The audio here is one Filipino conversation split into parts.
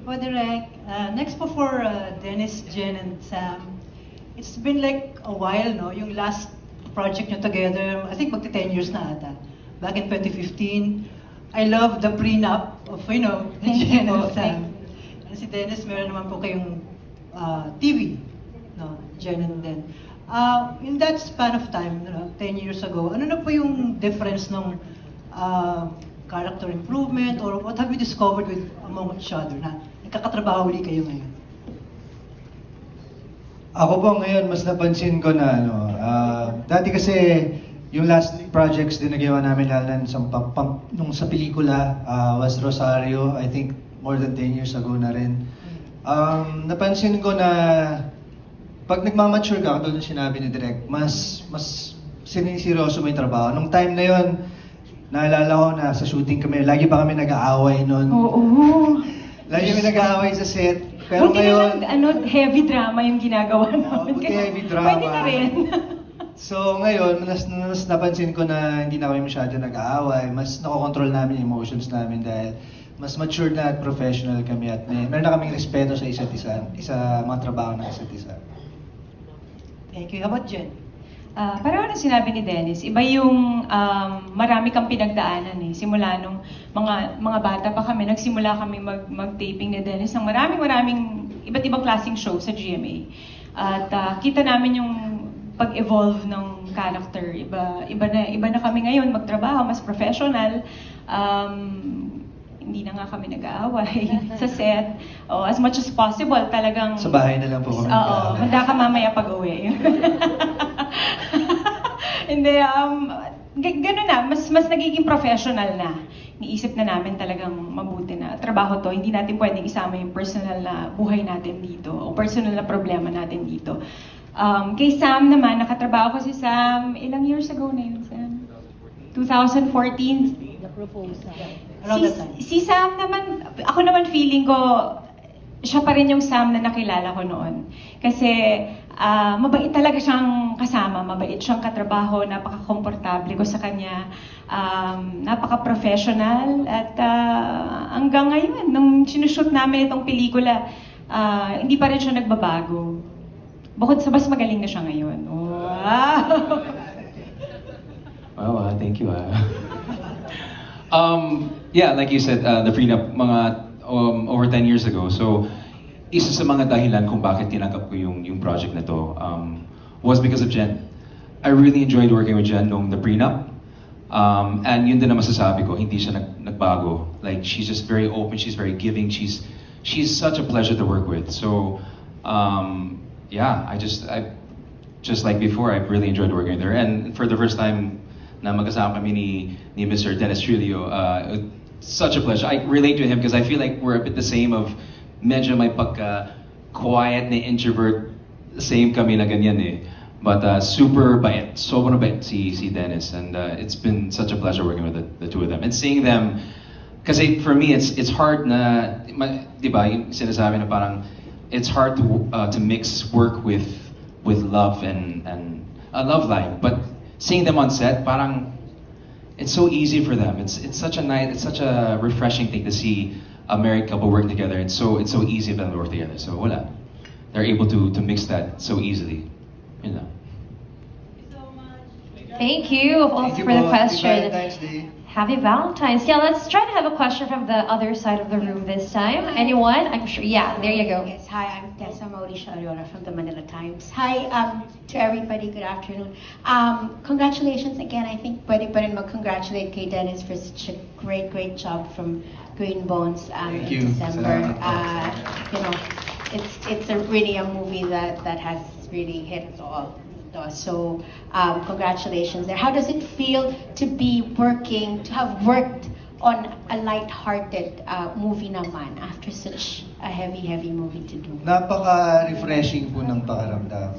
For Direk, next po for Dennis, Jen, and Sam. It's been like a while, no? Yung last project nyo together, I think magti 10 years na ata. Back in 2015. I love the prenup of, Thank Jen you and po. Sam. And si Dennis, meron naman po kayong TV, no? Jen and Den. In that span of time, 10 years ago, ano na po yung difference ng character improvement or what have you discovered among each other na nagkakatrabaho uli kayo ngayon? Ako po ngayon, mas napansin ko na dati kasi yung last projects din na ginawa namin lalo na nung sa pelikula was Rosario, I think more than 10 years ago na rin. Napansin ko na pag nagmamature ka, katulad ng sinabi ni Direk, mas sinisiroso mo yung trabaho. Nung time na yon, naalala ko na sa shooting kami, lagi pa kami nag-aaway noon. Oo. Lagi kami nag-aaway sa set. Pero Buti ngayon, na lang, heavy drama yung ginagawa namin. buti heavy drama. Pwede na rin. So ngayon, mas napansin ko na hindi na kami masyado nag-aaway. Mas nakokontrol namin yung emotions namin dahil mas mature na at professional kami at meron na kaming respeto sa isa't isa, mga trabaho ng isa't isa. Thank you. How about Jen? Pareho na sinabi ni Dennis, iba yung marami kang pinagdaanan eh. Simula nung mga bata pa kami, nagsimula kami mag-taping ni Dennis ng maraming iba't ibang klaseng show sa GMA. At kita namin yung pag-evolve ng character. Iba na kami ngayon magtrabaho, mas professional. Hindi na nga kami nag-aaway sa set. As much as possible, talagang... Sa bahay na lang po kami nag-aaway. Handa ka mamaya pag-uwi. Hindi, gano'n na, mas nagiging professional na. Niisip na namin talagang mabuti na trabaho to. Hindi natin pwedeng isama yung personal na buhay natin dito o personal na problema natin dito. Kay Sam naman, nakatrabaho ko si Sam, ilang years ago na yun, Sam? 2014. The proposal. Around that time. Si Sam naman, ako naman feeling ko, siya pa rin yung Sam na nakilala ko noon. Kasi mabait talaga siyang kasama, mabait siyang katrabaho, napaka-komportable ko sa kanya, napaka-professional, at hanggang ngayon, nung sinushoot namin itong pelikula, hindi pa rin siya nagbabago. Bukod sa mas magaling na siya ngayon. Wow! Wow, thank you. Yeah, like you said, the prenup, over 10 years ago. So, isa sa mga dahilan kung bakit tinanggap ko yung project na to was because of Jen. I really enjoyed working with Jen nung the prenup. And yun din na masasabi ko, hindi siya nagbago. Like, she's just very open, she's very giving, she's such a pleasure to work with. So, yeah, I just like before, I really enjoyed working with her. And for the first time na magkasama kami ni Mr. Dennis Trillo, such a pleasure. I relate to him because I feel like we're a bit the same of medyo may pagka-quiet na introvert, same kami na ganyan eh. But super bait, sobrang bait si Dennis, and it's been such a pleasure working with the two of them. And seeing them, kasi for me, it's hard na, di ba, yung sinasabi na parang, it's hard to mix work with love and a love life. But seeing them on set, parang, it's so easy for them. It's such a refreshing thing to see a married couple work together. It's so easy for them to work together. So wala, they're able to mix that so easily. You know. Thank you also for the question. Happy Valentine's Day. Happy Valentine's. Yeah, let's try to have a question from the other side of the room this time. Anyone? I'm sure. Yeah, there you go. Yes, hi, I'm Tessa Mauricio Ariona from the Manila Times. Hi, to everybody, good afternoon. Congratulations again. I think pwede pa rin mag-congratulate kay Dennis for such a great job from Green Bones Thank in you. December. Salamat It's really a movie that has really hit it all. So, congratulations there. How does it feel to have worked on a light-hearted movie naman after such a heavy movie to do? Napaka-refreshing po ng pakiramdam.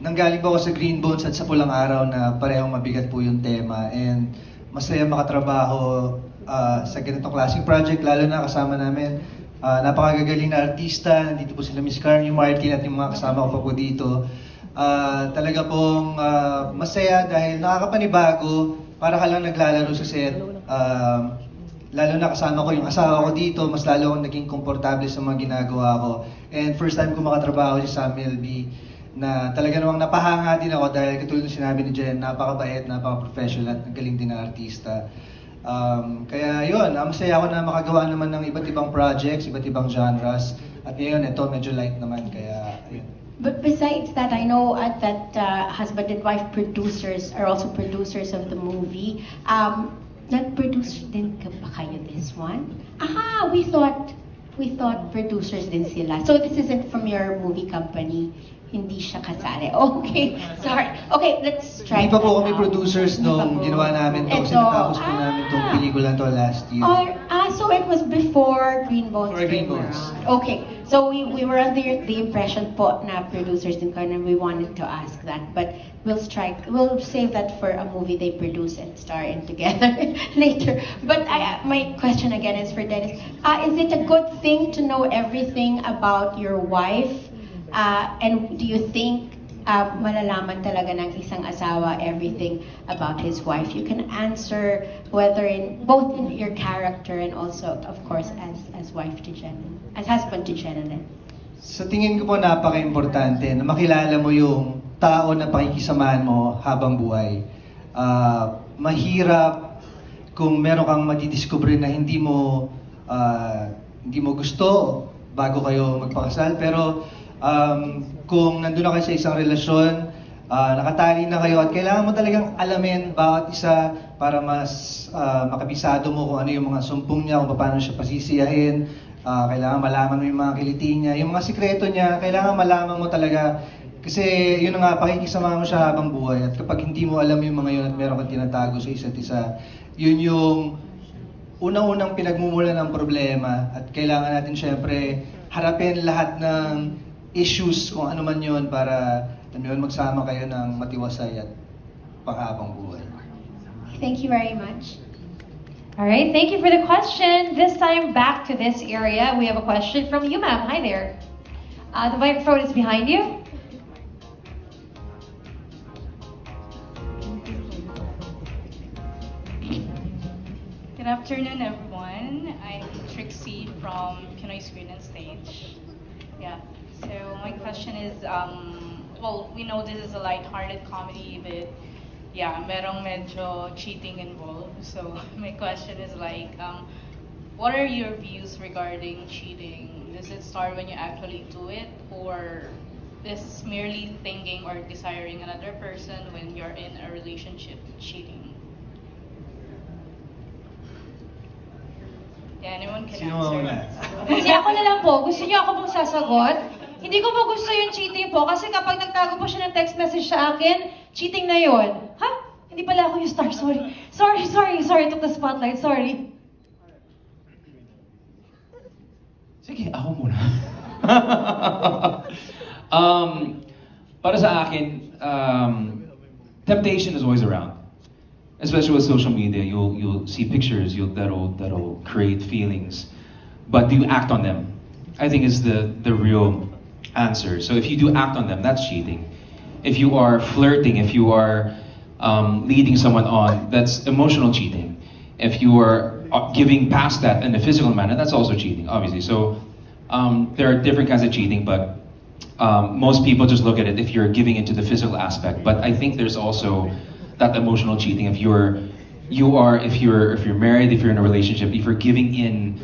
Nanggaling po ako sa Green Bones at sa Pulang Araw na parehong mabigat po yung tema, and masaya makatrabaho sa ganitong klaseng project, lalo na kasama namin napakagagaling na artista. Nandito po sila Miss Carmen Martin at yung mga kasama ko pa po dito. Talaga pong masaya dahil nakakapanibago, para ka lang naglalaro sa set. lalo na kasama ko yung asawa ko dito, mas lalo akong naging komportable sa mga ginagawa ko. And first time ko makatrabaho si Sam LB, na talaga namang napahanga din ako dahil katulad ng sinabi ni Jen, napakabait, napaka-professional at galing din na artista. Kaya yun, masaya ako na makagawa naman ng iba't ibang projects, iba't ibang genres. At ngayon, ito medyo light naman, kaya yun. But besides that, I know that husband and wife producers are also producers of the movie. Nag-produce din ka ba kayo this one? Aha, we thought producers din sila. So this isn't from your movie company. Hindi siya kasali. Okay, sorry. Okay, let's try. Hindi pa po that kami out. producers Hindi pa nung po. ginawa namin to. Kasi Ito, natapos po namin itong pelikula to last year. So it was before Green Bones Before Green came Bones. around. Okay, so we were under the impression po na producers din kayo, and we wanted to ask that. But we'll save that for a movie they produce and star in together later. But my question again is for Dennis. Is it a good thing to know everything about your wife? And do you think malalaman talaga ng isang asawa everything about his wife? You can answer whether both in your character and also, of course, as wife to Jen, as husband to Jen. Sa tingin ko po napaka-importante na makilala mo yung tao na pakikisamahan mo habang buhay. Mahirap kung meron kang madidiscover na hindi mo gusto bago kayo magpakasal. Pero kung nandun na kayo sa isang relasyon, nakatali na kayo at kailangan mo talagang alamin bawat isa para mas makabisado mo kung ano yung mga sumpong niya, kung paano siya pasisiyahin. Kailangan malaman mo yung mga kiliti niya, yung mga sikreto niya, kailangan malaman mo talaga. Kasi yun nga, pakikisama mo siya habang buhay. At kapag hindi mo alam yung mga yun at meron kang tinatago sa isa't isa, yun yung unang-unang pinagmumulan ng problema. At kailangan natin syempre harapin lahat ng issues kung ano man yun para magsama kayo ng matiwasay at panghabang buhay. Thank you very much. All right, thank you for the question. This time back to this area, we have a question from you, ma'am. Hi there. The microphone is behind you. Good afternoon, everyone. I'm Trixie from Pinoy Screen and Stage. Yeah. So my question is, well, we know this is a light-hearted comedy, but yeah, merong medyo cheating involved. So my question is like, what are your views regarding cheating? Does it start when you actually do it, or is merely thinking or desiring another person when you're in a relationship cheating? Yeah, anyone can Sino answer. mauna? Kasi ako na lang po, gusto niyo ako pong sasagot? Hindi ko po gusto yung cheating po kasi kapag nagtago po siya ng text message sa akin, cheating na yon. Ha? Hindi pala ako yung star, sorry. Sorry, took the spotlight, sorry. Sige, ako muna. Para sa akin, temptation is always around. Especially with social media, you'll see pictures that'll create feelings, but do you act on them? I think is the real answer. So if you do act on them, that's cheating. If you are flirting, if you are leading someone on, that's emotional cheating. If you are giving past that in a physical manner, that's also cheating, obviously. So there are different kinds of cheating, but most people just look at it if you're giving into the physical aspect. But I think there's also that emotional cheating. If you're married, if you're in a relationship, if you're giving in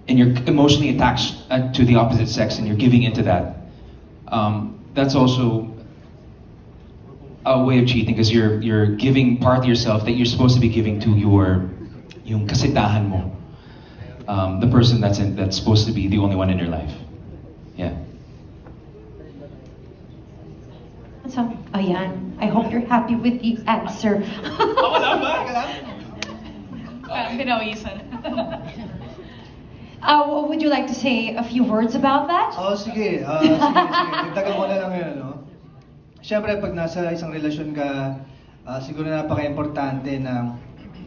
and you're emotionally attached to the opposite sex and you're giving into that, that's also a way of cheating because you're giving part of yourself that you're supposed to be giving to yung kasitahan mo, the person that's supposed to be the only one in your life. Yeah. So, ayan. I hope you're happy with the answer. Pinawisan. Would you like to say a few words about that? Sige. Dagdagan ko na lang yun, no? Siyempre, pag nasa isang relasyon ka, siguro napaka-importante na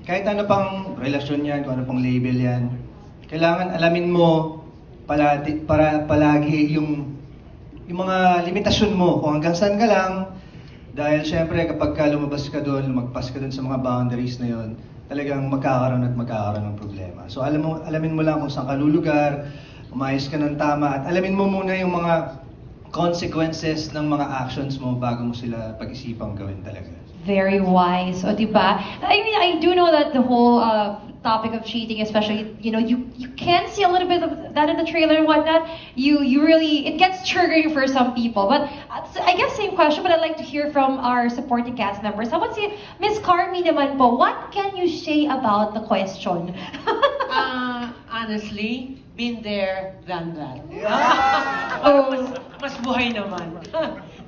kahit ano pang relasyon yan, kung ano pang label yan, kailangan alamin mo palagi yung mga limitasyon mo, kung hanggang saan ka lang, dahil syempre kapag lumabas ka doon, lumagpas ka doon sa mga boundaries na yon, talagang magkakaroon ng problema. So alamin mo lang kung saan ka lulugar, umayos ka ng tama, at alamin mo muna yung mga consequences ng mga actions mo bago mo sila pag-isipang gawin talaga. Very wise. O, diba? I mean, I do know that the whole topic of cheating, especially, you know, you can see a little bit of that in the trailer and whatnot. You really, it gets triggering for some people. But I guess same question, but I'd like to hear from our supporting cast members. How about si Miss Carmi naman po? What can you say about the question? Honestly, been there, done that. Oh. Mas buhay naman.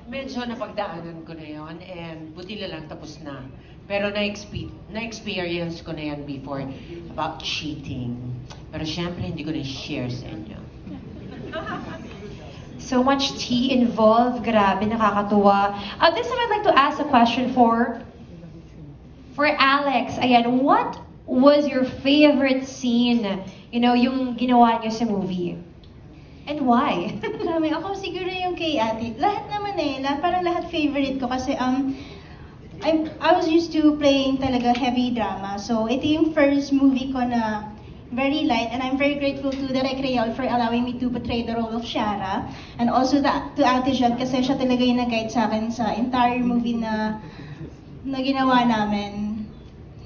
Medyo napagdaanan ko na yon and buti na lang tapos na. Pero na-experience ko na yan before about cheating. Pero syempre, hindi ko na-share sa inyo. So much tea involved. Grabe, nakakatuwa. This time I'd like to ask a question for Alex. Ayan, what was your favorite scene? You know, yung ginawa niyo sa movie? And why? Marami. Ako siguro yung kay ate. Lahat naman parang lahat favorite ko kasi I was used to playing talaga heavy drama. So ito yung first movie ko na very light, and I'm very grateful to Direk Real for allowing me to portray the role of Shara, and also to Ate Jan kasi siya talaga yung nag-guide sa akin sa entire movie na ginawa namin.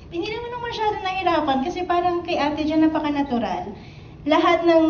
Hindi naman masyado nahirapan kasi parang kay Ate Jan napaka-natural. Lahat ng